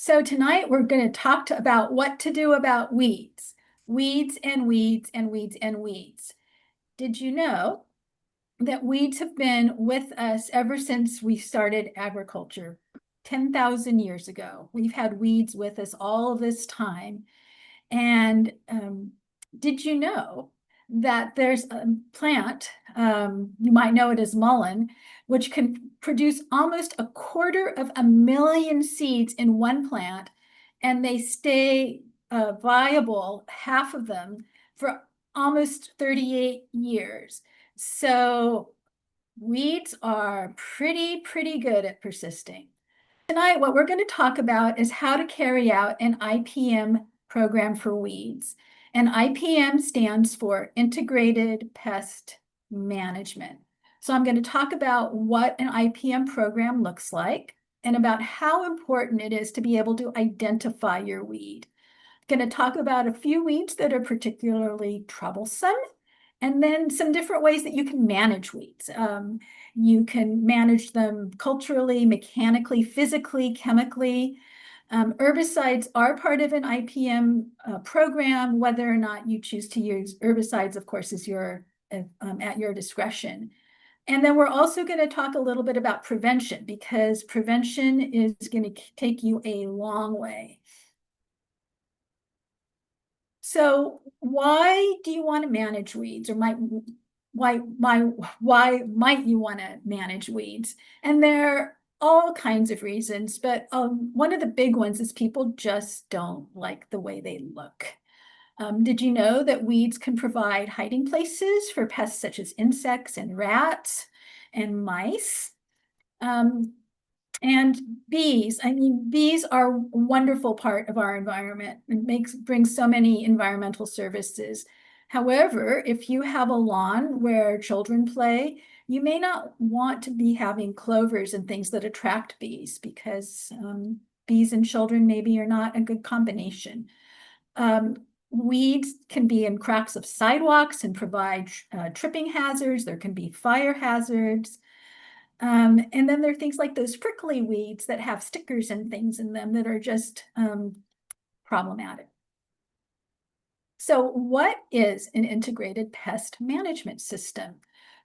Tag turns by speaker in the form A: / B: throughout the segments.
A: So tonight we're going to talk about what to do about weeds. Weeds and weeds and weeds and weeds. Did you know that weeds have been with us ever since we started agriculture 10,000 years ago? We've had weeds with us all of this time. And did you know that there's a plant, you might know it as mullein, which can produce almost 250,000 seeds in one plant, and they stay viable, half of them, for almost 38 years. So weeds are pretty good at persisting. Tonight, what we're going to talk about is how to carry out an IPM program for weeds. And IPM stands for Integrated Pest Management. So I'm going to talk about what an IPM program looks like and about how important it is to be able to identify your weed. I'm going to talk about a few weeds that are particularly troublesome, and then some different ways that you can manage weeds. You can manage them culturally, mechanically, physically, chemically. Herbicides are part of an IPM program. Whether or not you choose to use herbicides, of course, is at your discretion. And then we're also going to talk a little bit about prevention, because prevention is going to take you a long way. So why do you want to manage weeds, or why might you want to manage weeds? And there are all kinds of reasons, but one of the big ones is people just don't like the way they look. Did you know that weeds can provide hiding places for pests such as insects and rats and mice? And bees, bees are a wonderful part of our environment. It brings so many environmental services. However, if you have a lawn where children play, you may not want to be having clovers and things that attract bees, because bees and children maybe are not a good combination. Weeds can be in cracks of sidewalks and provide tripping hazards. There can be fire hazards. And then there are things like those prickly weeds that have stickers and things in them that are just problematic. So what is an integrated pest management system?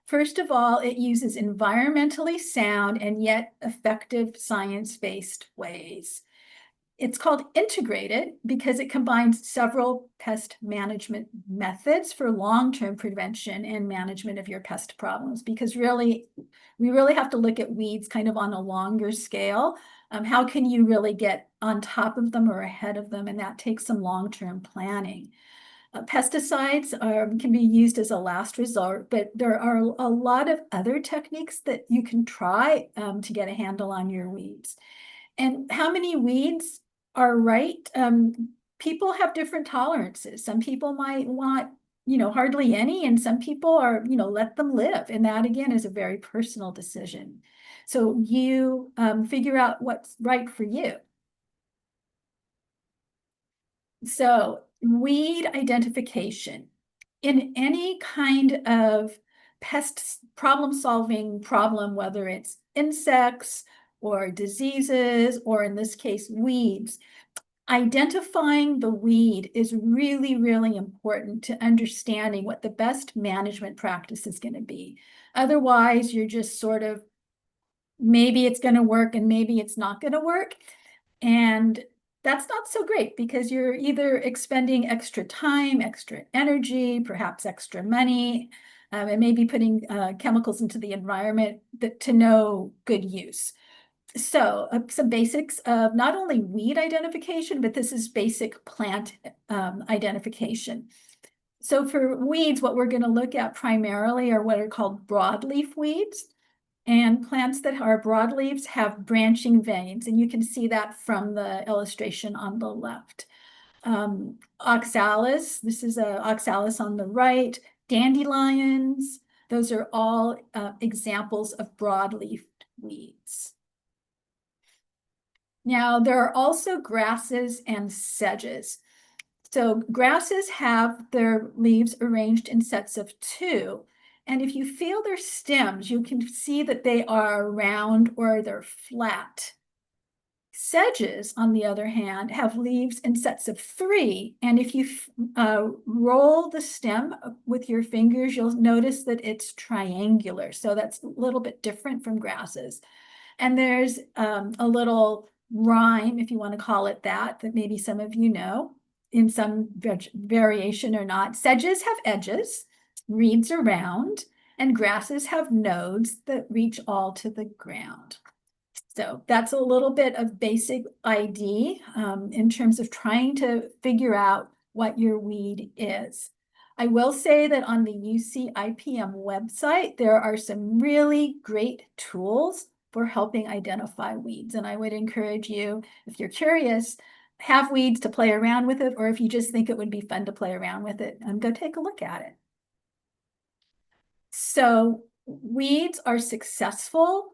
A: First of all, it uses environmentally sound and yet effective science-based ways. It's called integrated because it combines several pest management methods for long-term prevention and management of your pest problems, because we really have to look at weeds kind of on a longer scale. How can you really get on top of them or ahead of them? And that takes some long-term planning. Pesticides can be used as a last resort, but there are a lot of other techniques that you can try to get a handle on your weeds. And how many weeds are right? People have different tolerances. Some people might want, hardly any, and some people are, let them live. And that, again, is a very personal decision. So you figure out what's right for you. So weed identification. In any kind of pest problem-solving problem, whether it's insects or diseases, or in this case, weeds, identifying the weed is really important to understanding what the best management practice is going to be. Otherwise, you're just sort of, maybe it's going to work and maybe it's not going to work. And that's not so great, because you're either expending extra time, extra energy, perhaps extra money, and maybe putting chemicals into the environment to no good use. So some basics of not only weed identification, but this is basic plant identification. So for weeds, what we're going to look at primarily are what are called broadleaf weeds. And plants that are broadleaves have branching veins, and you can see that from the illustration on the left. Oxalis, this is a oxalis on the right, dandelions, those are all examples of broadleaf weeds. Now, there are also grasses and sedges. So grasses have their leaves arranged in sets of 2. And if you feel their stems, you can see that they are round or they're flat. Sedges, on the other hand, have leaves in sets of 3. And if you roll the stem with your fingers, you'll notice that it's triangular. So that's a little bit different from grasses. And there's a little rhyme, if you want to call it that maybe some of you know in some variation or not. Sedges have edges, reeds are round, and grasses have nodes that reach all to the ground. So that's a little bit of basic ID in terms of trying to figure out what your weed is. I will say that on the UC IPM website, there are some really great tools for helping identify weeds. And I would encourage you, if you're curious, have weeds to play around with it, or if you just think it would be fun to play around with it, go take a look at it. So weeds are successful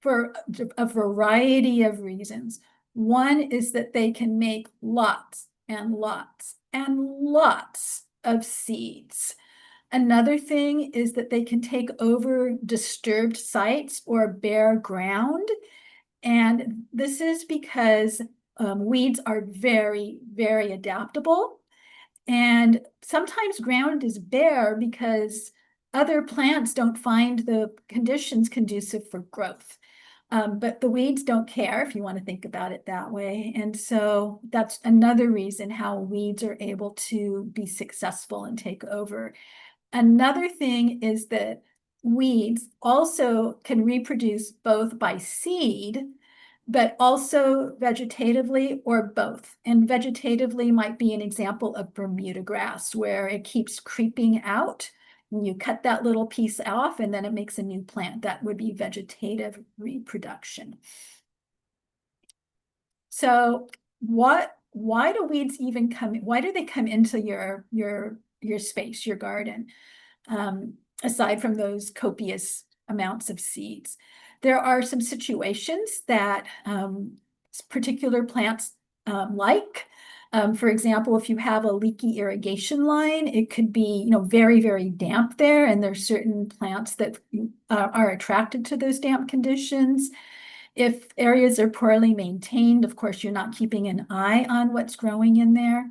A: for a variety of reasons. One is that they can make lots and lots and lots of seeds. Another thing is that they can take over disturbed sites or bare ground. And this is because weeds are very, very adaptable. And sometimes ground is bare because other plants don't find the conditions conducive for growth. But the weeds don't care, if you want to think about it that way. And so that's another reason how weeds are able to be successful and take over. Another thing is that weeds also can reproduce both by seed, but also vegetatively, or both. And vegetatively might be an example of Bermuda grass, where it keeps creeping out. And you cut that little piece off and then it makes a new plant. That would be vegetative reproduction. So why do weeds even why do they come into your space, your garden, aside from those copious amounts of seeds? There are some situations that particular plants like. For example, if you have a leaky irrigation line, it could be, very, very damp there, and there's certain plants that are attracted to those damp conditions. If areas are poorly maintained, of course, you're not keeping an eye on what's growing in there.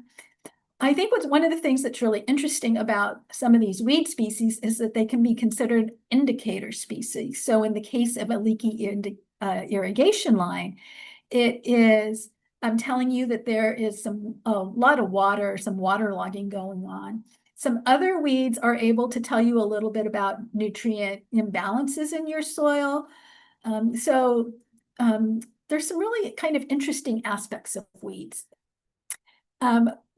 A: I think one of the things that's really interesting about some of these weed species is that they can be considered indicator species. So in the case of a leaky irrigation line, it is telling you that there is a lot of water, some waterlogging going on. Some other weeds are able to tell you a little bit about nutrient imbalances in your soil. There's some really kind of interesting aspects of weeds.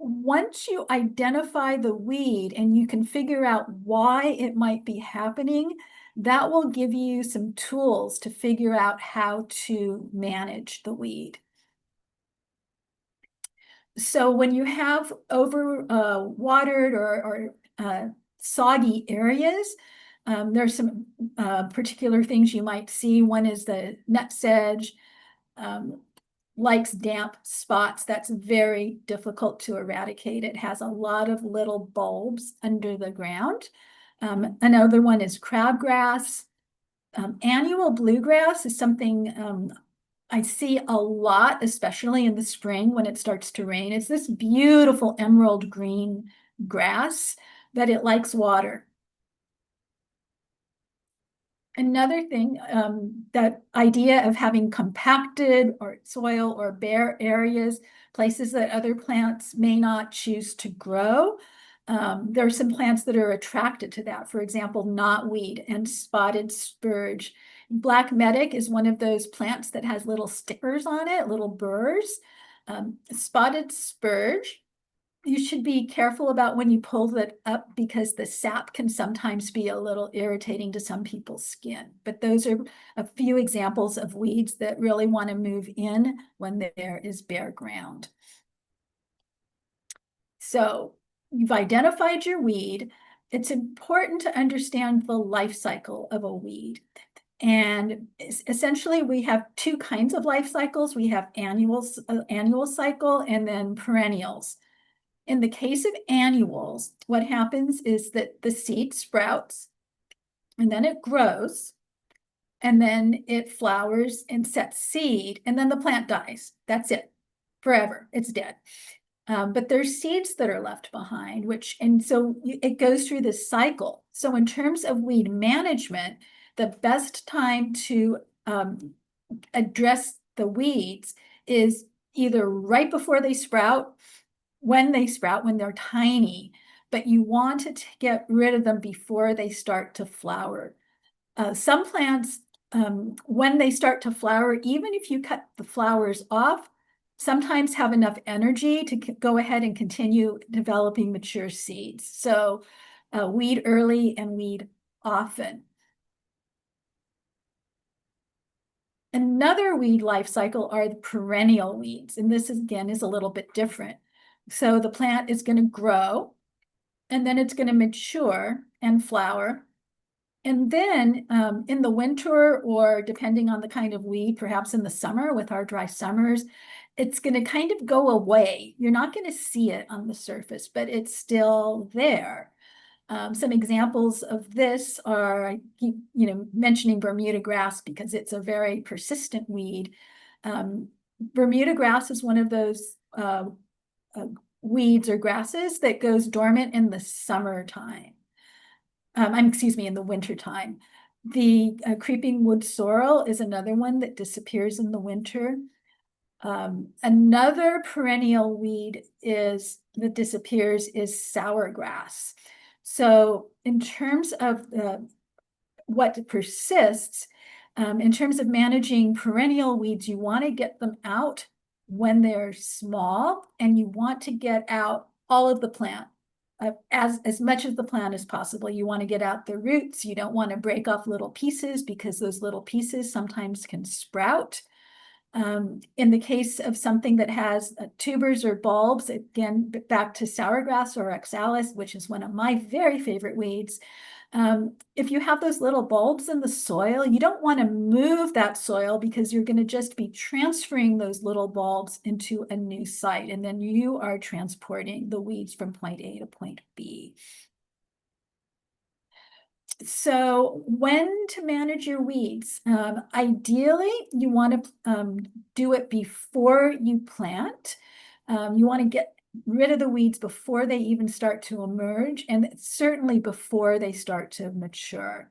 A: Once you identify the weed and you can figure out why it might be happening, that will give you some tools to figure out how to manage the weed. So when you have over watered or soggy areas, there's some particular things you might see. One is the nutsedge likes damp spots. That's very difficult to eradicate. It has a lot of little bulbs under the ground. Another one is crabgrass. Annual bluegrass is something I see a lot, especially in the spring when it starts to rain. It's this beautiful emerald green grass, but it likes water. Another thing, that idea of having compacted or soil or bare areas, places that other plants may not choose to grow. There are some plants that are attracted to that. For example, knotweed and spotted spurge. Black medic is one of those plants that has little stickers on it, little burrs. Spotted spurge, you should be careful about when you pull it up, because the sap can sometimes be a little irritating to some people's skin. But those are a few examples of weeds that really want to move in when there is bare ground. So you've identified your weed. It's important to understand the life cycle of a weed. And essentially, we have two kinds of life cycles. We have annual cycle and then perennials. In the case of annuals, what happens is that the seed sprouts and then it grows. and then it flowers and sets seed, and then the plant dies. That's it, forever, it's dead. But there's seeds that are left behind, and so it goes through this cycle. So in terms of weed management, the best time to address the weeds is either right before they sprout, when they're tiny, but you want to get rid of them before they start to flower. Some plants, when they start to flower, even if you cut the flowers off, sometimes have enough energy to go ahead and continue developing mature seeds. So weed early and weed often. Another weed life cycle are the perennial weeds, and this again is a little bit different. So the plant is going to grow, and then it's going to mature and flower. And then in the winter, or depending on the kind of weed, perhaps in the summer with our dry summers, it's going to kind of go away. You're not going to see it on the surface, but it's still there. Some examples of this are, I keep, mentioning Bermuda grass because it's a very persistent weed. Bermuda grass is one of those weeds or grasses that goes dormant in the summertime. Excuse me, in the wintertime. The creeping wood sorrel is another one that disappears in the winter. Another perennial weed that disappears is sour grass. So in terms of what persists, in terms of managing perennial weeds, you want to get them out when they're small, and you want to get out all of the plant. As much of the plant as possible. You want to get out the roots. You don't want to break off little pieces because those little pieces sometimes can sprout. In the case of something that has tubers or bulbs, again, back to sourgrass or oxalis, which is one of my very favorite weeds. If you have those little bulbs in the soil, you don't want to move that soil because you're going to just be transferring those little bulbs into a new site. And then you are transporting the weeds from point A to point B. So when to manage your weeds? Ideally, you want to do it before you plant. You want to get rid of the weeds before they even start to emerge, and certainly before they start to mature.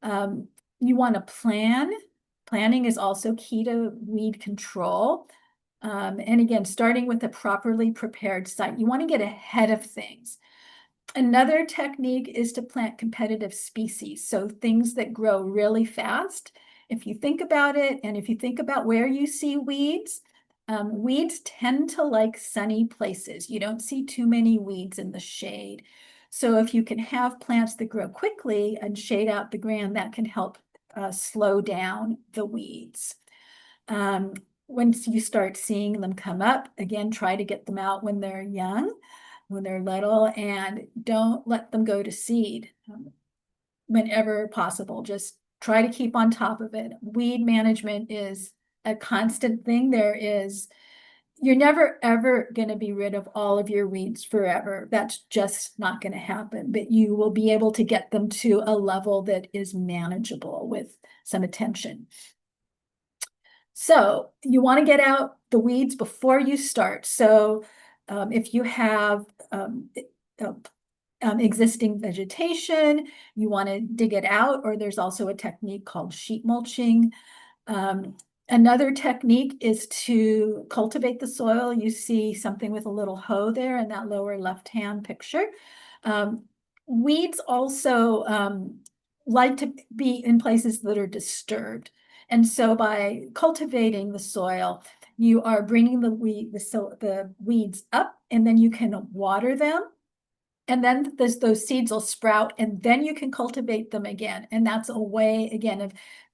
A: You want to plan. Planning is also key to weed control. And again, starting with a properly prepared site. You want to get ahead of things. Another technique is to plant competitive species, so things that grow really fast. If you think about it, and if you think about where you see weeds, weeds tend to like sunny places. You don't see too many weeds in the shade. So if you can have plants that grow quickly and shade out the ground, that can help slow down the weeds. Once you start seeing them come up, again, try to get them out when they're young, when they're little, and don't let them go to seed whenever possible. Just try to keep on top of it. Weed management is a constant thing. You're never ever going to be rid of all of your weeds forever. That's just not going to happen, but you will be able to get them to a level that is manageable with some attention. So you want to get out the weeds before you start. So if you have existing vegetation, you want to dig it out, or there's also a technique called sheet mulching. Another technique is to cultivate the soil. You see something with a little hoe there in that lower left-hand picture. Weeds also like to be in places that are disturbed. And so by cultivating the soil, you are bringing the weeds up, and then you can water them. And then those seeds will sprout, and then you can cultivate them again. And that's a way, again, of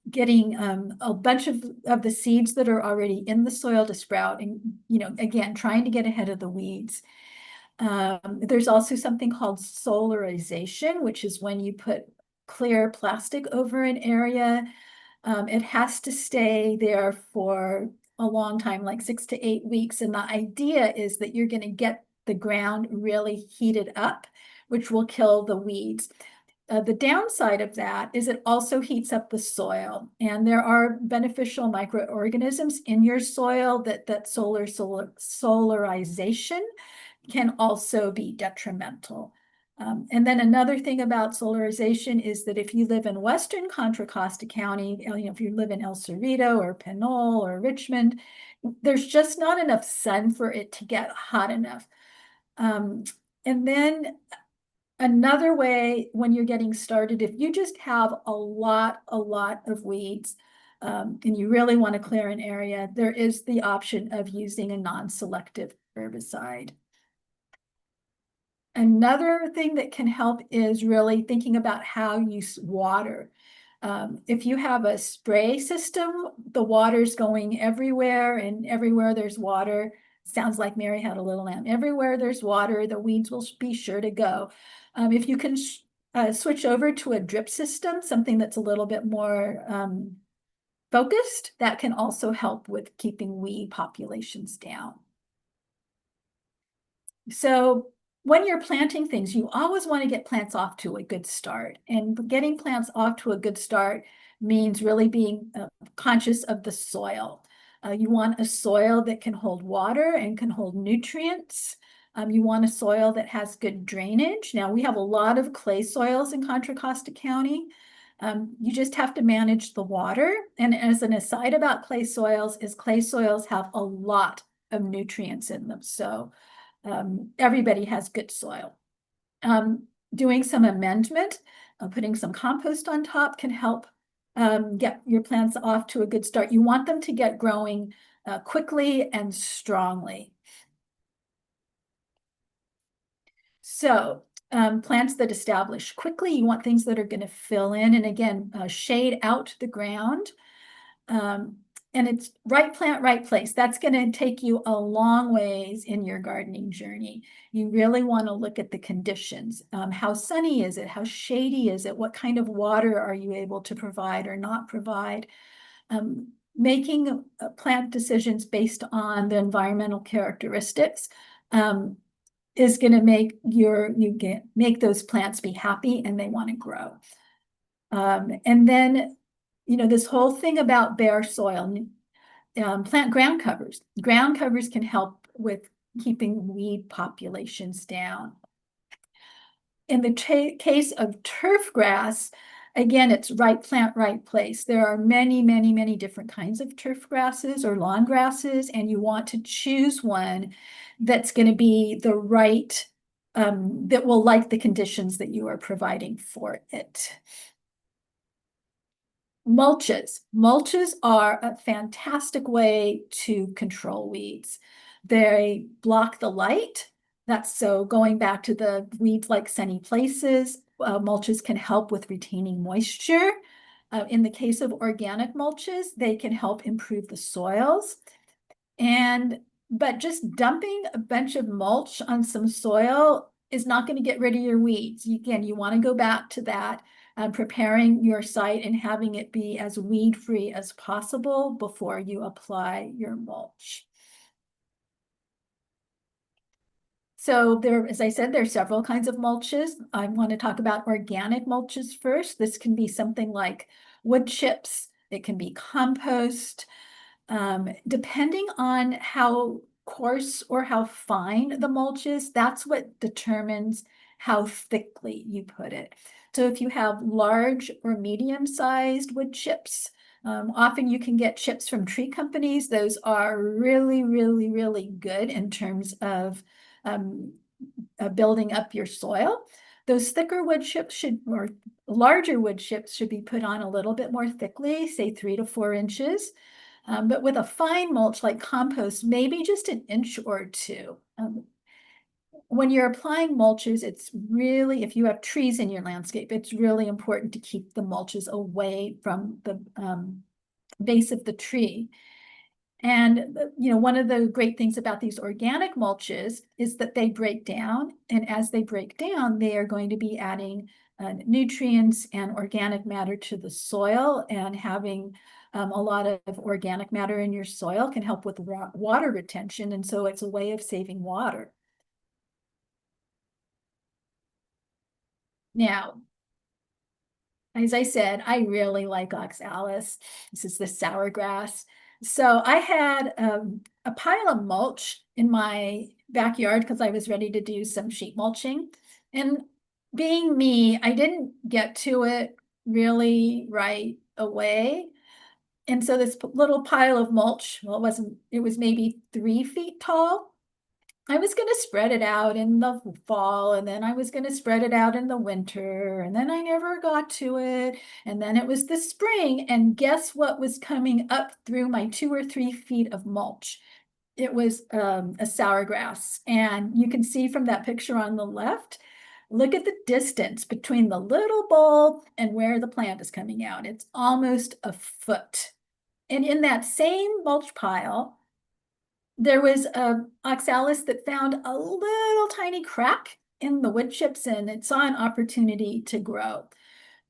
A: getting a bunch of the seeds that are already in the soil to sprout, and, again, trying to get ahead of the weeds. There's also something called solarization, which is when you put clear plastic over an area. It has to stay there for a long time, like 6 to 8 weeks. And the idea is that you're going to get the ground really heated up, which will kill the weeds. The downside of that is it also heats up the soil, and there are beneficial microorganisms in your soil that solarization can also be detrimental. And then another thing about solarization is that if you live in Western Contra Costa County, if you live in El Cerrito or Pinole or Richmond, there's just not enough sun for it to get hot enough. And then another way when you're getting started, if you just have a lot of weeds, and you really want to clear an area, there is the option of using a non-selective herbicide. Another thing that can help is really thinking about how you water. If you have a spray system, the water's going everywhere, and everywhere there's water, sounds like Mary had a little lamb. Everywhere there's water, the weeds will be sure to go. If you can switch over to a drip system, something that's a little bit more focused, that can also help with keeping weed populations down. So when you're planting things, you always want to get plants off to a good start. And getting plants off to a good start means really being conscious of the soil. You want a soil that can hold water and can hold nutrients. You want a soil that has good drainage. Now, we have a lot of clay soils in Contra Costa County. You just have to manage the water. And as an aside about clay soils, is clay soils have a lot of nutrients in them. So everybody has good soil. Doing some amendment, putting some compost on top can help get your plants off to a good start. You want them to get growing quickly and strongly. So plants that establish quickly, you want things that are going to fill in and again, shade out the ground. And it's right plant, right place. That's going to take you a long ways in your gardening journey. You really want to look at the conditions. How sunny is it? How shady is it? What kind of water are you able to provide or not provide? Making plant decisions based on the environmental characteristics is going to make those plants be happy and they want to grow. And then this whole thing about bare soil, plant ground covers. Ground covers can help with keeping weed populations down. In the case of turf grass, again, it's right plant, right place. There are many different kinds of turf grasses or lawn grasses, and you want to choose one that's going to be the right, that will like the conditions that you are providing for it. Mulches. Mulches are a fantastic way to control weeds. They block the light. That's so going back to the weeds like sunny places, mulches can help with retaining moisture. In the case of organic mulches, they can help improve the soils. But just dumping a bunch of mulch on some soil is not going to get rid of your weeds. Again, you want to go back to that. Preparing your site and having it be as weed-free as possible before you apply your mulch. So as I said, there are several kinds of mulches. I want to talk about organic mulches first. This can be something like wood chips. It can be compost. Depending on how coarse or how fine the mulch is, that's what determines how thickly you put it. So if you have large or medium-sized wood chips, often you can get chips from tree companies. Those are really good in terms of building up your soil. Those thicker wood chips or larger wood chips should be put on a little bit more thickly, say 3 to 4 inches. But with a fine mulch like compost, maybe just an inch or two. When you're applying mulches, it's really, if you have trees in your landscape, it's really important to keep the mulches away from the base of the tree. And, one of the great things about these organic mulches is that they break down. And as they break down, they are going to be adding nutrients and organic matter to the soil, and having a lot of organic matter in your soil can help with water retention. And so it's a way of saving water. Now, As I said, I really like oxalis. This is the sour grass. So I had a pile of mulch in my backyard because I was ready to do some sheet mulching. And being me, I didn't get to it really right away. And so this little pile of mulch, well, it was maybe 3 feet tall. I was going to spread it out in the fall, and then I was going to spread it out in the winter, and then I never got to it. And then it was the spring, and guess what was coming up through my 2 or 3 feet of mulch? It was a sour grass. And you can see from that picture on the left, look at the distance between the little bulb and where the plant is coming out. It's almost a foot. And in that same mulch pile, there was a oxalis that found a little tiny crack in the wood chips and it saw an opportunity to grow.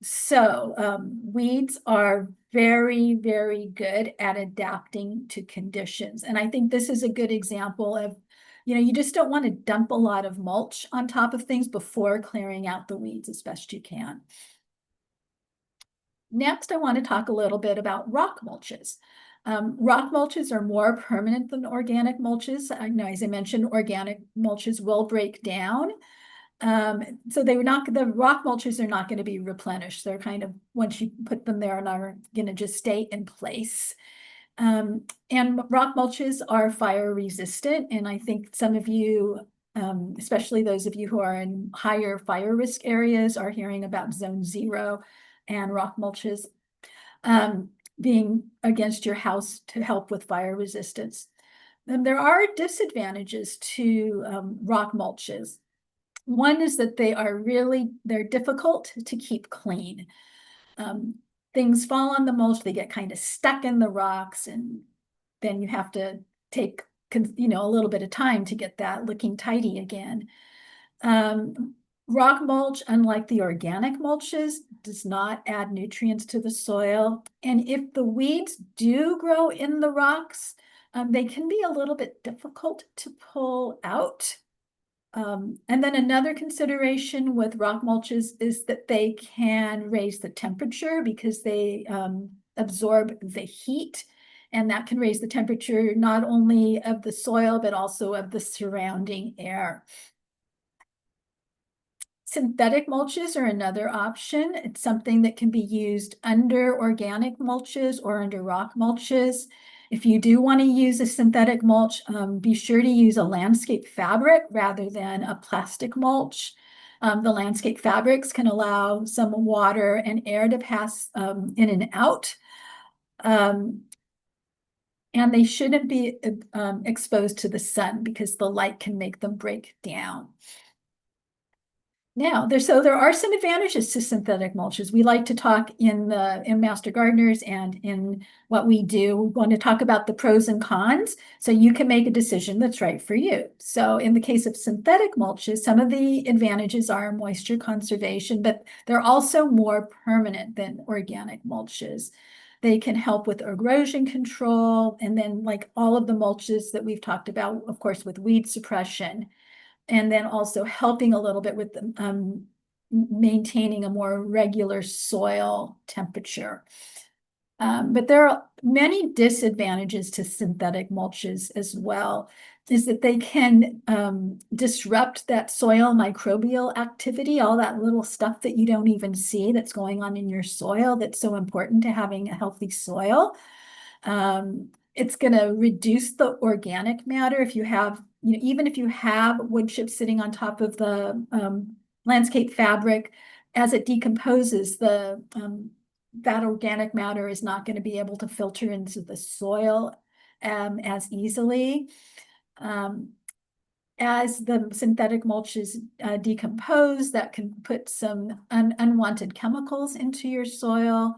A: So weeds are very, very good at adapting to conditions. And I think this is a good example of, you just don't want to dump a lot of mulch on top of things before clearing out the weeds as best you can. Next, I want to talk a little bit about rock mulches. Rock mulches are more permanent than organic mulches. I know, as I mentioned, organic mulches will break down. So the rock mulches are not going to be replenished. They're kind of, once you put them there, are going to just stay in place. And rock mulches are fire resistant. And I think some of you, especially those of you who are in higher fire risk areas, are hearing about zone 0 and rock mulches being against your house to help with fire resistance. And there are disadvantages to rock mulches. One is that they're difficult to keep clean. Things fall on the mulch, they get kind of stuck in the rocks, and then you have to take a little bit of time to get that looking tidy again. Rock mulch, unlike the organic mulches, does not add nutrients to the soil. And if the weeds do grow in the rocks, they can be a little bit difficult to pull out. And then another consideration with rock mulches is that they can raise the temperature because they absorb the heat. And that can raise the temperature not only of the soil, but also of the surrounding air. Synthetic mulches are another option. It's something that can be used under organic mulches or under rock mulches. If you do want to use a synthetic mulch, be sure to use a landscape fabric rather than a plastic mulch. The landscape fabrics can allow some water and air to pass in and out. And they shouldn't be exposed to the sun because the light can make them break down. Now, there are some advantages to synthetic mulches. We like to talk in Master Gardeners and in what we do. We want to talk about the pros and cons so you can make a decision that's right for you. So in the case of synthetic mulches, some of the advantages are moisture conservation, but they're also more permanent than organic mulches. They can help with erosion control, and then like all of the mulches that we've talked about, of course, with weed suppression. And then also helping a little bit with maintaining a more regular soil temperature. But there are many disadvantages to synthetic mulches as well, is that they can disrupt that soil microbial activity, all that little stuff that you don't even see that's going on in your soil that's so important to having a healthy soil. It's going to reduce the organic matter if you have, even if you have wood chips sitting on top of the landscape fabric, as it decomposes, that organic matter is not going to be able to filter into the soil as easily. As the synthetic mulches decompose, that can put some unwanted chemicals into your soil.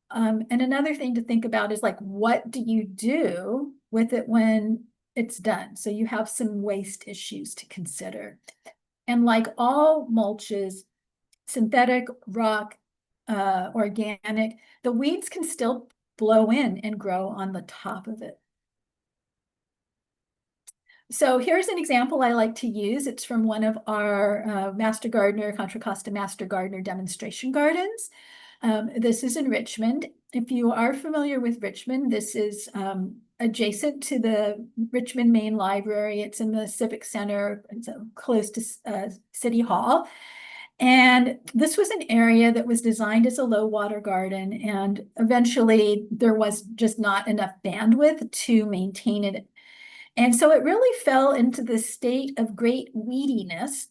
A: And another thing to think about is like, what do you do with it when it's done? So you have some waste issues to consider. And like all mulches, synthetic, rock, organic, the weeds can still blow in and grow on the top of it. So here's an example I like to use. It's from one of our Master Gardener, Contra Costa Master Gardener demonstration gardens. This is in Richmond. If you are familiar with Richmond, this is adjacent to the Richmond Main Library. It's in the Civic Center. It's close to City Hall. And this was an area that was designed as a low water garden. And eventually there was just not enough bandwidth to maintain it. And so it really fell into this state of great weediness.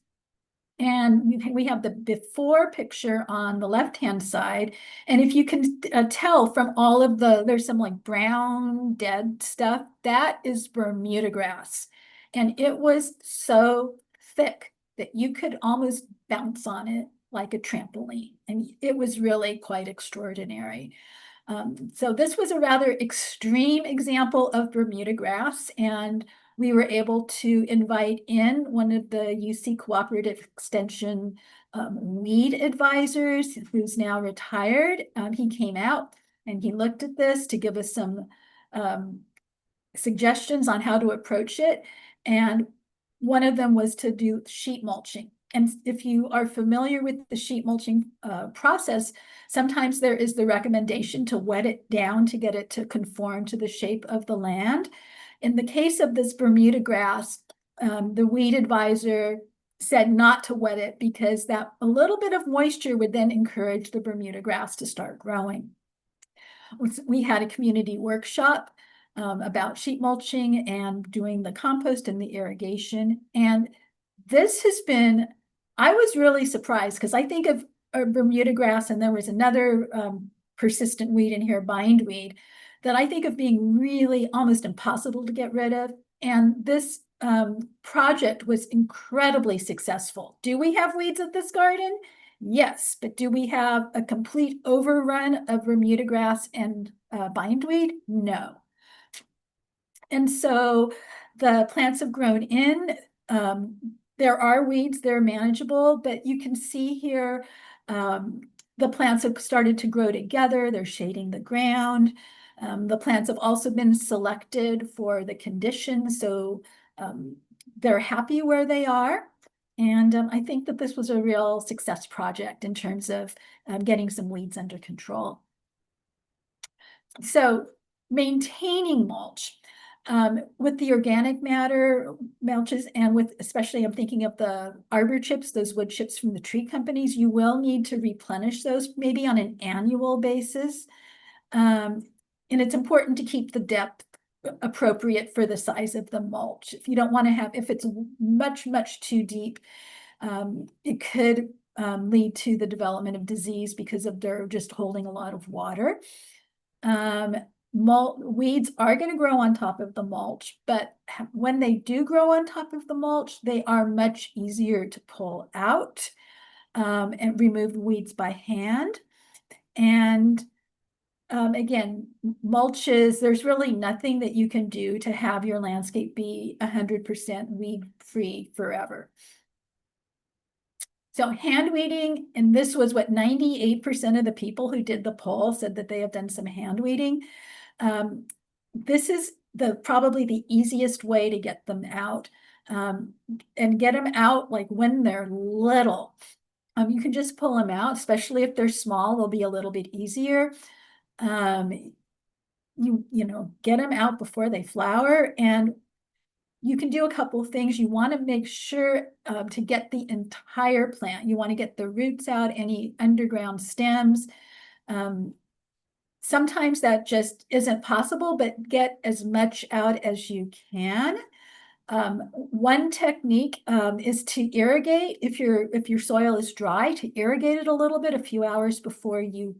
A: And we have the before picture on the left-hand side. And if you can tell from all of there's some like brown dead stuff, that is Bermuda grass. And it was so thick that you could almost bounce on it like a trampoline. And it was really quite extraordinary. So this was a rather extreme example of Bermuda grass, and we were able to invite in one of the UC Cooperative Extension weed advisors who's now retired. He came out and he looked at this to give us some suggestions on how to approach it. And one of them was to do sheet mulching. And if you are familiar with the sheet mulching process, sometimes there is the recommendation to wet it down to get it to conform to the shape of the land. In the case of this Bermuda grass, the weed advisor said not to wet it because that a little bit of moisture would then encourage the Bermuda grass to start growing. We had a community workshop about sheet mulching and doing the compost and the irrigation. And this has been, I was really surprised because I think of Bermuda grass, and there was another persistent weed in here, bindweed, that I think of being really almost impossible to get rid of. And this project was incredibly successful. Do we have weeds at this garden? Yes, but do we have a complete overrun of Bermuda grass and bindweed? No. And so the plants have grown in. There are weeds, they're manageable, but you can see here the plants have started to grow together. They're shading the ground. The plants have also been selected for the conditions, so they're happy where they are. And I think that this was a real success project in terms of getting some weeds under control. So maintaining mulch. With the organic matter mulches, and with especially I'm thinking of the arbor chips, those wood chips from the tree companies, you will need to replenish those maybe on an annual basis. And it's important to keep the depth appropriate for the size of the mulch. If you don't want to have, if it's much too deep, it could lead to the development of disease because of they're just holding a lot of water. Weeds are going to grow on top of the mulch, but when they do grow on top of the mulch, they are much easier to pull out and remove weeds by hand. And again, mulches, there's really nothing that you can do to have your landscape be 100% weed-free forever. So hand weeding, and this was what 98% of the people who did the poll said that they have done some hand weeding. This is probably the easiest way to get them out and get them out like when they're little. You can just pull them out, especially if they're small, they'll be a little bit easier. You know, get them out before they flower, and you can do a couple of things. You want to make sure to get the entire plant. You want to get the roots out, any underground stems. Sometimes that just isn't possible, but get as much out as you can. One technique is to irrigate. If your soil is dry, to irrigate it a little bit a few hours before you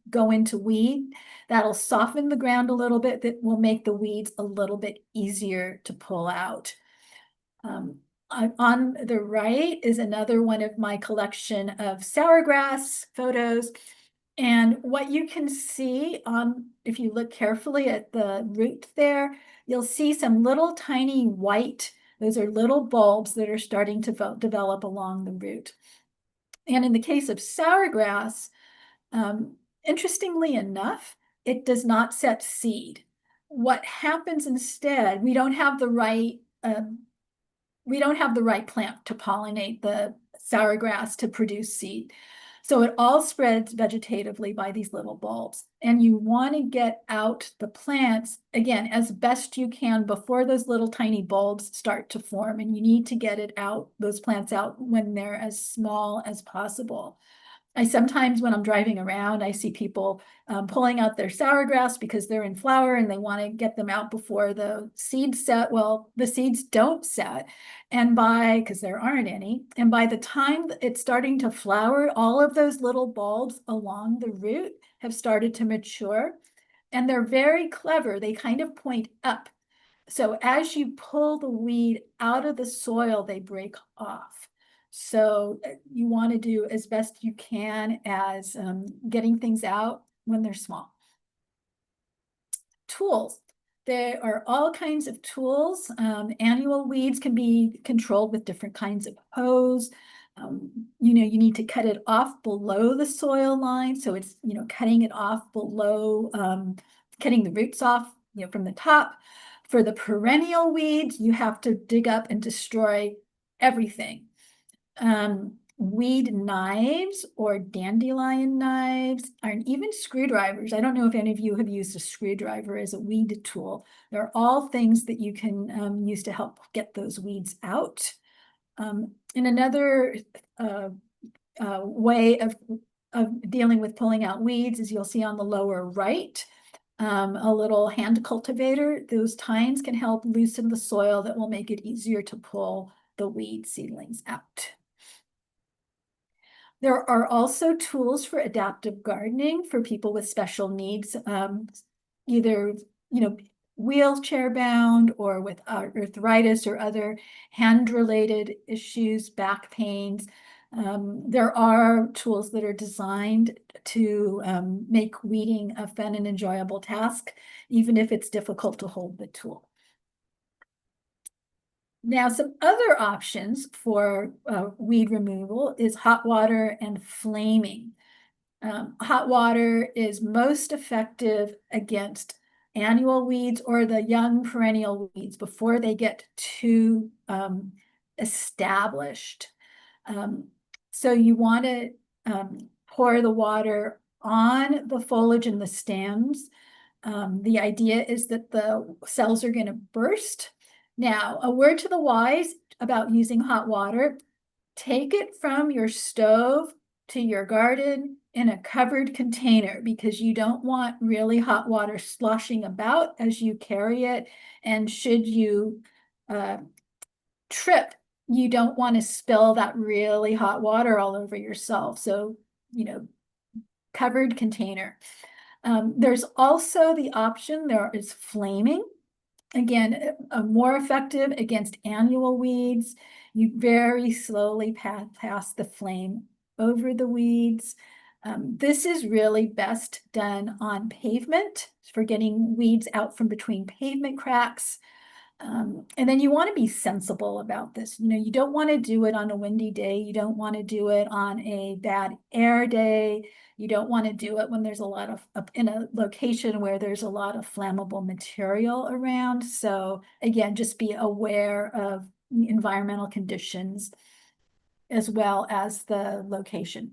A: go into weed. That'll soften the ground a little bit. That will make the weeds a little bit easier to pull out. On the right is another one of my collection of sourgrass photos. And what you can see if you look carefully at the root there, you'll see some little tiny white, those are little bulbs that are starting to develop along the root. And in the case of sourgrass, interestingly enough, it does not set seed. What happens instead, we don't have the right we don't have the right plant to pollinate the sour grass to produce seed. So it all spreads vegetatively by these little bulbs. And you want to get out the plants, again, as best you can before those little tiny bulbs start to form. And you need to get it out, those plants out when they're as small as possible. I sometimes, when I'm driving around, I see people pulling out their sour grass because they're in flower and they want to get them out before the seeds set. Well, the seeds don't set, because there aren't any. And by the time it's starting to flower, all of those little bulbs along the root have started to mature. And they're very clever. They kind of point up. So as you pull the weed out of the soil, they break off. So you want to do as best you can as getting things out when they're small. Tools. There are all kinds of tools. Annual weeds can be controlled with different kinds of hose. You need to cut it off below the soil line. So it's, cutting it off below, cutting the roots off, from the top. For the perennial weeds, you have to dig up and destroy everything. Weed knives or dandelion knives, and even screwdrivers. I don't know if any of you have used a screwdriver as a weed tool. They're all things that you can use to help get those weeds out. And another way of dealing with pulling out weeds is you'll see on the lower right, a little hand cultivator. Those tines can help loosen the soil that will make it easier to pull the weed seedlings out. There are also tools for adaptive gardening for people with special needs, either, wheelchair bound or with arthritis or other hand-related issues, back pains. There are tools that are designed to make weeding a fun and enjoyable task, even if it's difficult to hold the tool. Now, some other options for weed removal is hot water and flaming. Hot water is most effective against annual weeds or the young perennial weeds before they get too established. So you want to pour the water on the foliage and the stems. The idea is that the cells are going to burst. Now, a word to the wise about using hot water: take it from your stove to your garden in a covered container, because you don't want really hot water sloshing about as you carry it. And should you trip, you don't want to spill that really hot water all over yourself. So, covered container. There's also the option, there is flaming. Again, more effective against annual weeds. You very slowly pass the flame over the weeds. This is really best done on pavement for getting weeds out from between pavement cracks. And then you want to be sensible about this. You don't want to do it on a windy day. You don't want to do it on a bad air day. You don't want to do it when there's a lot of, in a location where there's a lot of flammable material around. So again, just be aware of environmental conditions as well as the location.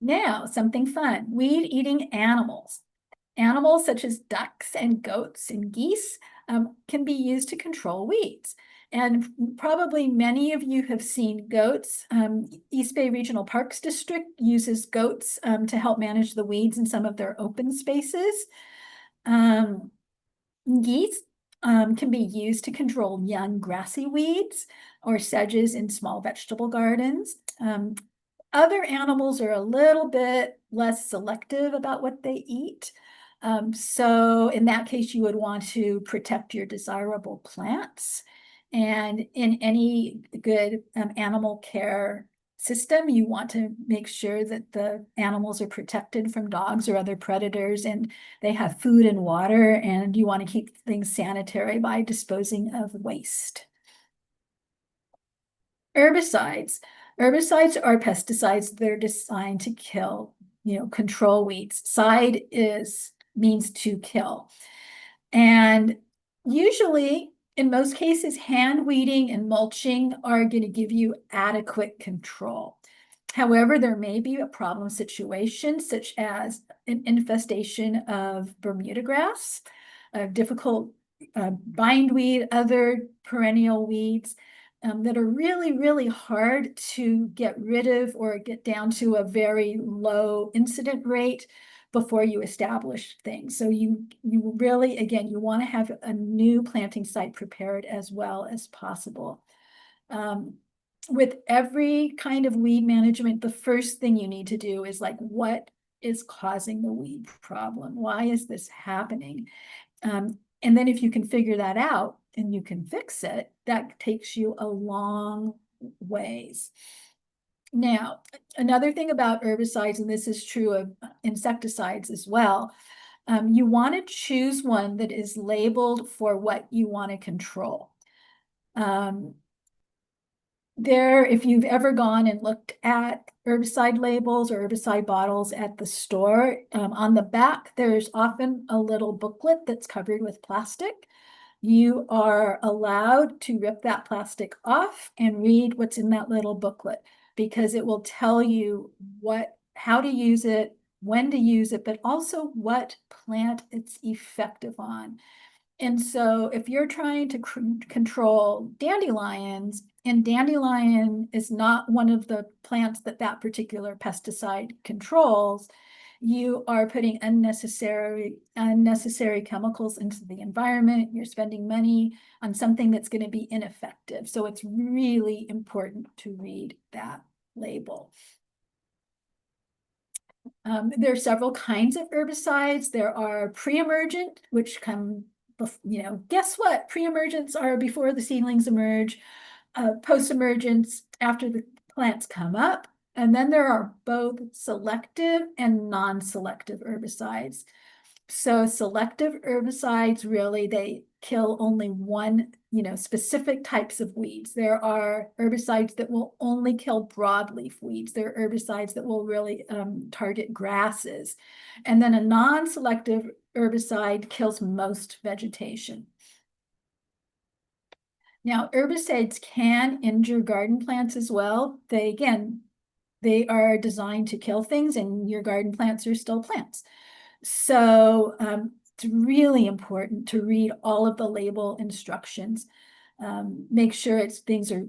A: Now, something fun: weed-eating animals. Animals such as ducks and goats and geese can be used to control weeds. And probably many of you have seen goats. East Bay Regional Parks District uses goats to help manage the weeds in some of their open spaces. Geese can be used to control young grassy weeds or sedges in small vegetable gardens. Other animals are a little bit less selective about what they eat. So in that case, you would want to protect your desirable plants. And in any good animal care system, you want to make sure that the animals are protected from dogs or other predators, and they have food and water, and you want to keep things sanitary by disposing of waste. Herbicides. Herbicides are pesticides that are designed to kill, control weeds. Side means to kill. And usually In most cases, hand weeding and mulching are going to give you adequate control. However, there may be a problem situation, such as an infestation of Bermuda grass, difficult bindweed, other perennial weeds that are really, really hard to get rid of or get down to a very low incident rate before you establish things. So you really, again, you want to have a new planting site prepared as well as possible. With every kind of weed management, the first thing you need to do is like, what is causing the weed problem? Why is this happening? And then if you can figure that out and you can fix it, that takes you a long ways. Now, another thing about herbicides, and this is true of insecticides as well, you want to choose one that is labeled for what you want to control. If you've ever gone and looked at herbicide labels or herbicide bottles at the store, on the back, there's often a little booklet that's covered with plastic. You are allowed to rip that plastic off and read what's in that little booklet, because it will tell you how to use it, when to use it, but also what plant it's effective on. And so if you're trying to control dandelions, and dandelion is not one of the plants that particular pesticide controls, you are putting unnecessary chemicals into the environment. You're spending money on something that's going to be ineffective. So it's really important to read that label. There are several kinds of herbicides. There are pre-emergent, which come, guess what? Pre-emergents are before the seedlings emerge, post-emergents after the plants come up. And then there are both selective and non-selective herbicides. So selective herbicides, really, they kill only one, specific types of weeds. There are herbicides that will only kill broadleaf weeds. There are herbicides that will really target grasses. And then a non-selective herbicide kills most vegetation. Now, herbicides can injure garden plants as well. They are designed to kill things, and your garden plants are still plants. So it's really important to read all of the label instructions. Make sure things are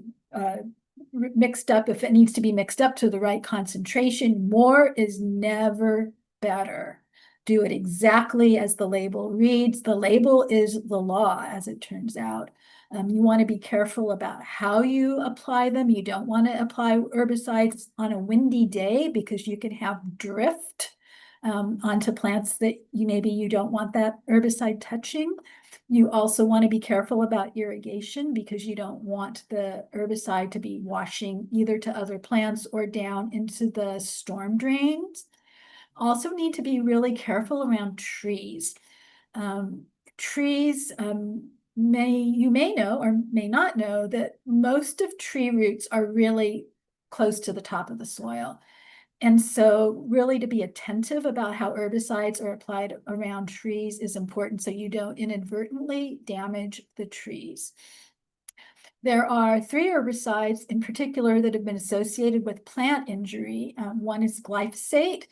A: mixed up if it needs to be mixed up to the right concentration. More is never better. Do it exactly as the label reads. The label is the law, as it turns out. You want to be careful about how you apply them. You don't want to apply herbicides on a windy day, because you can have drift onto plants that maybe you don't want that herbicide touching. You also want to be careful about irrigation, because you don't want the herbicide to be washing either to other plants or down into the storm drains. Also need to be really careful around trees. Trees, you may know or may not know that most of tree roots are really close to the top of the soil. And so really to be attentive about how herbicides are applied around trees is important, so you don't inadvertently damage the trees. There are 3 herbicides in particular that have been associated with plant injury. One is glyphosate,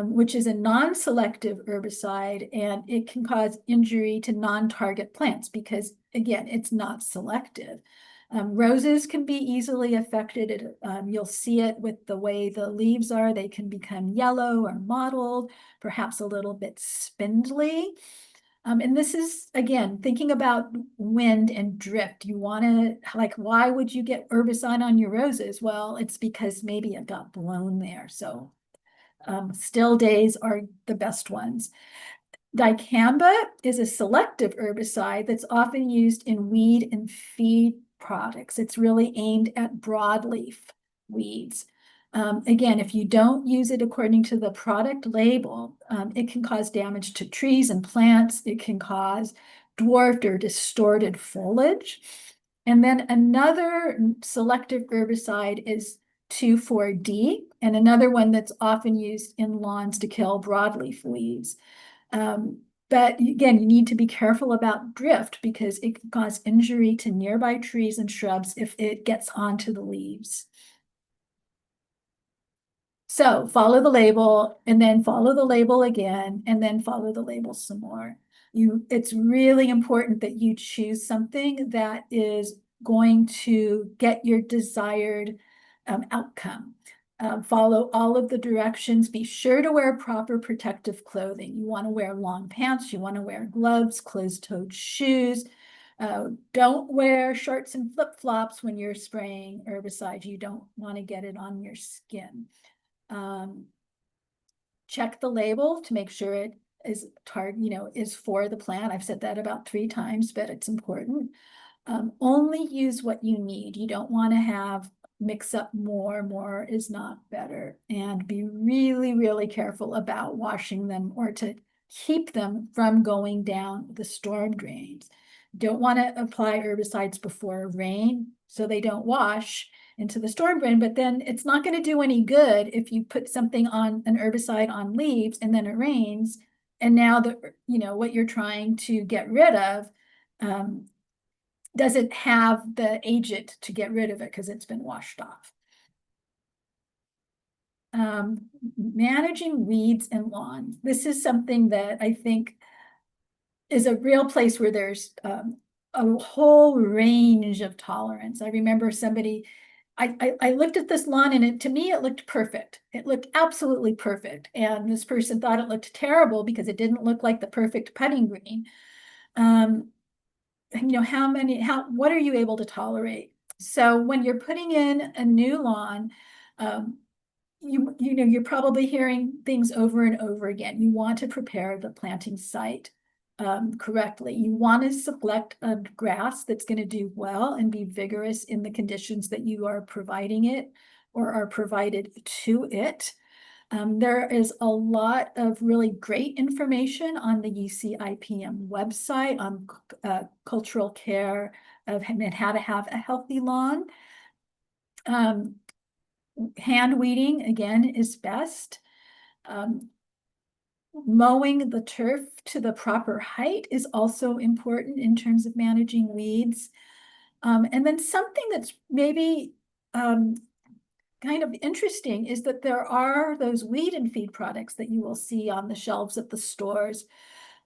A: which is a non-selective herbicide, and it can cause injury to non-target plants because, again, it's not selective. Roses can be easily affected. You'll see it with the way the leaves are. They can become yellow or mottled, perhaps a little bit spindly. And this is, again, thinking about wind and drift. You want to, why would you get herbicide on your roses? Well, it's because maybe it got blown there. So still days are the best ones. Dicamba is a selective herbicide that's often used in weed and feed products. It's really aimed at broadleaf weeds. Again, if you don't use it according to the product label, it can cause damage to trees and plants. It can cause dwarfed or distorted foliage. And then another selective herbicide is 2,4-D, and another one that's often used in lawns to kill broadleaf weeds. But again, you need to be careful about drift because it can cause injury to nearby trees and shrubs if it gets onto the leaves. So follow the label and then follow the label again and then follow the label some more. It's really important that you choose something that is going to get your desired outcome. Follow all of the directions. Be sure to wear proper protective clothing. You want to wear long pants. You want to wear gloves, closed-toed shoes. Don't wear shorts and flip-flops when you're spraying herbicide. You don't want to get it on your skin. Check the label to make sure it is is for the plant. I've said that about 3 times, but it's important. Only use what you need. You don't want to have mix up more. More is not better. And be really, really careful about washing them or to keep them from going down the storm drains. Don't want to apply herbicides before rain so they don't wash into the storm drain, but then it's not going to do any good if you put something on an herbicide on leaves and then it rains. And now what you're trying to get rid of doesn't have the agent to get rid of it because it's been washed off. Managing weeds and lawns. This is something that I think is a real place where there's a whole range of tolerance. I remember I looked at this lawn and to me, it looked perfect. It looked absolutely perfect. And this person thought it looked terrible because it didn't look like the perfect putting green. What are you able to tolerate? So when you're putting in a new lawn, you're probably hearing things over and over again. You want to prepare the planting site correctly. You want to select a grass that's going to do well and be vigorous in the conditions that you are providing it or are provided to it. There is a lot of really great information on the UCIPM website on cultural care and how to have a healthy lawn. Hand weeding, again, is best. Mowing the turf to the proper height is also important in terms of managing weeds. And then something that's maybe kind of interesting is that there are those weed and feed products that you will see on the shelves at the stores.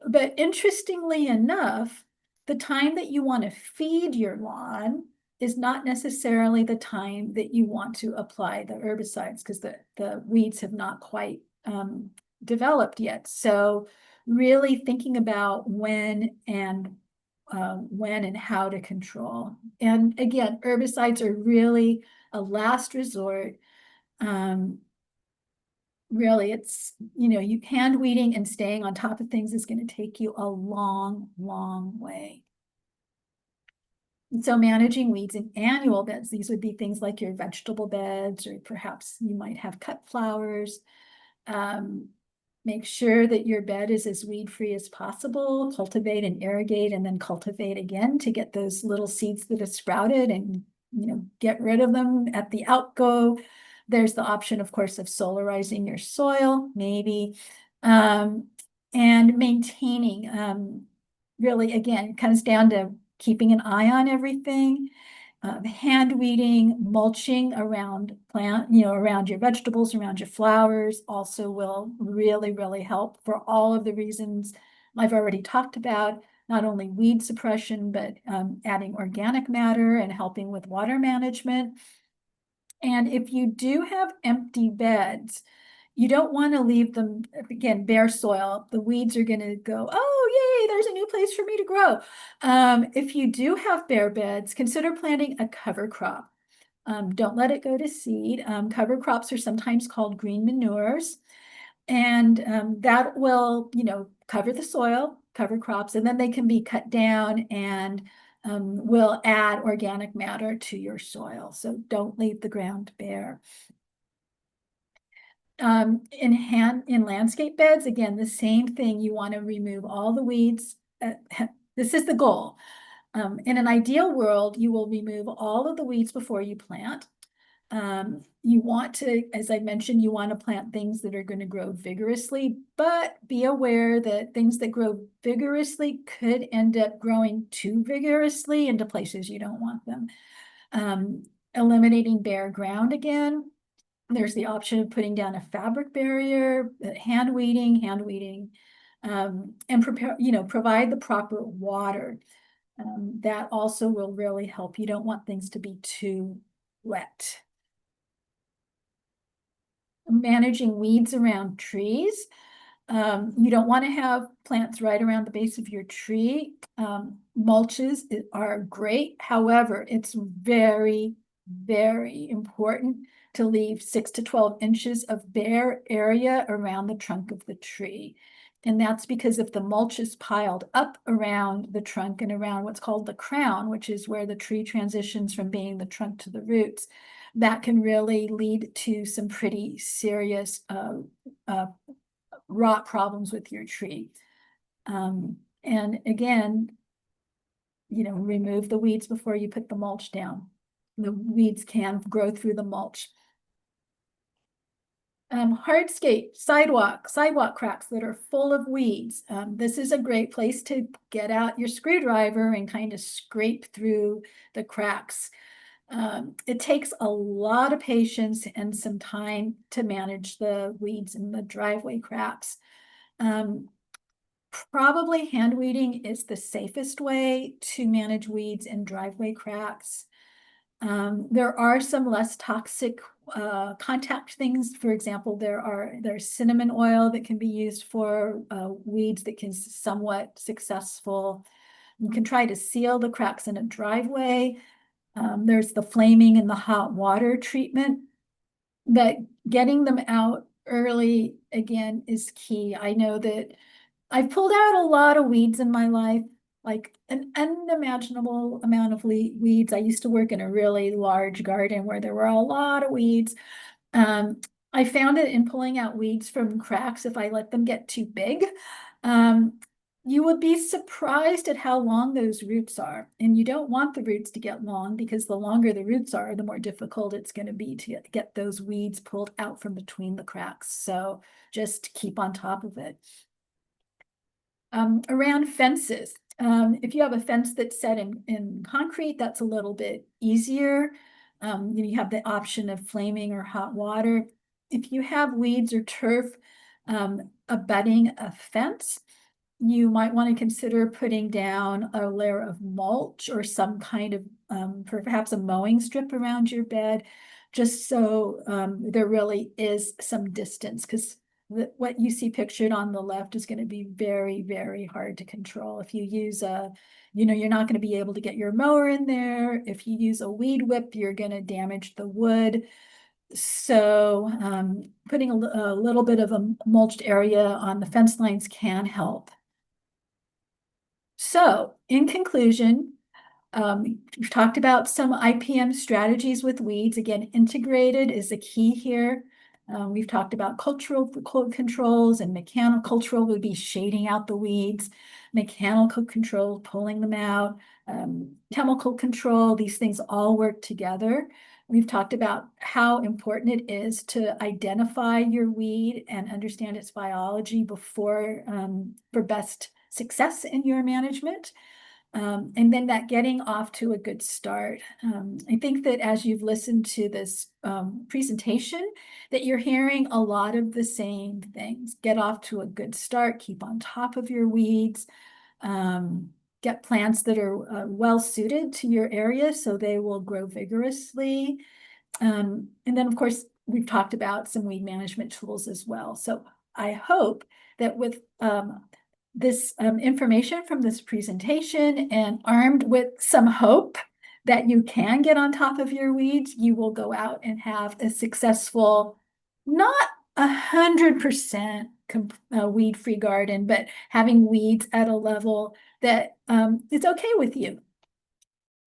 A: But interestingly enough, the time that you want to feed your lawn is not necessarily the time that you want to apply the herbicides because the weeds have not quite developed yet. So really thinking about when and how to control. And again, herbicides are really a last resort. Really, it's, you hand weeding and staying on top of things is going to take you a long, long way. And so managing weeds in annual beds, these would be things like your vegetable beds, or perhaps you might have cut flowers. Make sure that your bed is as weed-free as possible, cultivate and irrigate, and then cultivate again to get those little seeds that have sprouted and, get rid of them at the outgo. There's the option, of course, of solarizing your soil, maybe, and maintaining, really, again, it comes down to keeping an eye on everything. Hand weeding, mulching around around your vegetables, around your flowers also will really, really help for all of the reasons I've already talked about, not only weed suppression, but adding organic matter and helping with water management. And if you do have empty beds, you don't want to leave them, again, bare soil. The weeds are going to go, oh, yay, there's a new place for me to grow. If you do have bare beds, consider planting a cover crop. Don't let it go to seed. Cover crops are sometimes called green manures. And that will, cover the soil, cover crops, and then they can be cut down and will add organic matter to your soil. So don't leave the ground bare. In landscape beds, again, the same thing. You want to remove all the weeds. This is the goal. In an ideal world, you will remove all of the weeds before you plant. You want to, as I mentioned, you want to plant things that are going to grow vigorously, but be aware that things that grow vigorously could end up growing too vigorously into places you don't want them. Eliminating bare ground again. There's the option of putting down a fabric barrier, hand weeding, and provide the proper water. That also will really help. You don't want things to be too wet. Managing weeds around trees. You don't want to have plants right around the base of your tree. Mulches are great. However, it's very, very important to leave 6 to 12 inches of bare area around the trunk of the tree. And that's because if the mulch is piled up around the trunk and around what's called the crown, which is where the tree transitions from being the trunk to the roots, that can really lead to some pretty serious rot problems with your tree. And again, remove the weeds before you put the mulch down. The weeds can grow through the mulch. Hardscape, sidewalk cracks that are full of weeds. This is a great place to get out your screwdriver and kind of scrape through the cracks. It takes a lot of patience and some time to manage the weeds in the driveway cracks. Probably hand weeding is the safest way to manage weeds in driveway cracks. There are some less toxic contact things. For example, there's cinnamon oil that can be used for weeds that can somewhat successful. You can try to seal the cracks in a driveway. There's the flaming and the hot water treatment, but getting them out early again is key. I know that I've pulled out a lot of weeds in my life, like an unimaginable amount of weeds. I used to work in a really large garden where there were a lot of weeds. I found it in pulling out weeds from cracks, if I let them get too big, you would be surprised at how long those roots are. And you don't want the roots to get long, because the longer the roots are, the more difficult it's going to be to get those weeds pulled out from between the cracks. So just keep on top of it. Around fences. If you have a fence that's set in concrete, that's a little bit easier. You have the option of flaming or hot water. If you have weeds or turf abutting a fence, you might want to consider putting down a layer of mulch or some kind of perhaps a mowing strip around your bed, just so there really is some distance, because what you see pictured on the left is going to be very, very hard to control. If you use you're not going to be able to get your mower in there. If you use a weed whip, you're going to damage the wood. So putting a little bit of a mulched area on the fence lines can help. So in conclusion, we've talked about some IPM strategies with weeds. Again, integrated is the key here. We've talked about cultural controls, and mechanical cultural would be shading out the weeds, mechanical control, pulling them out, chemical control. These things all work together. We've talked about how important it is to identify your weed and understand its biology before for best success in your management. And then that getting off to a good start. I think that as you've listened to this presentation, that you're hearing a lot of the same things. Get off to a good start, keep on top of your weeds, get plants that are well suited to your area so they will grow vigorously. And then of course, we've talked about some weed management tools as well. So I hope that with this information from this presentation, and armed with some hope that you can get on top of your weeds, you will go out and have a successful, not 100% weed-free garden, but having weeds at a level that it's okay with you.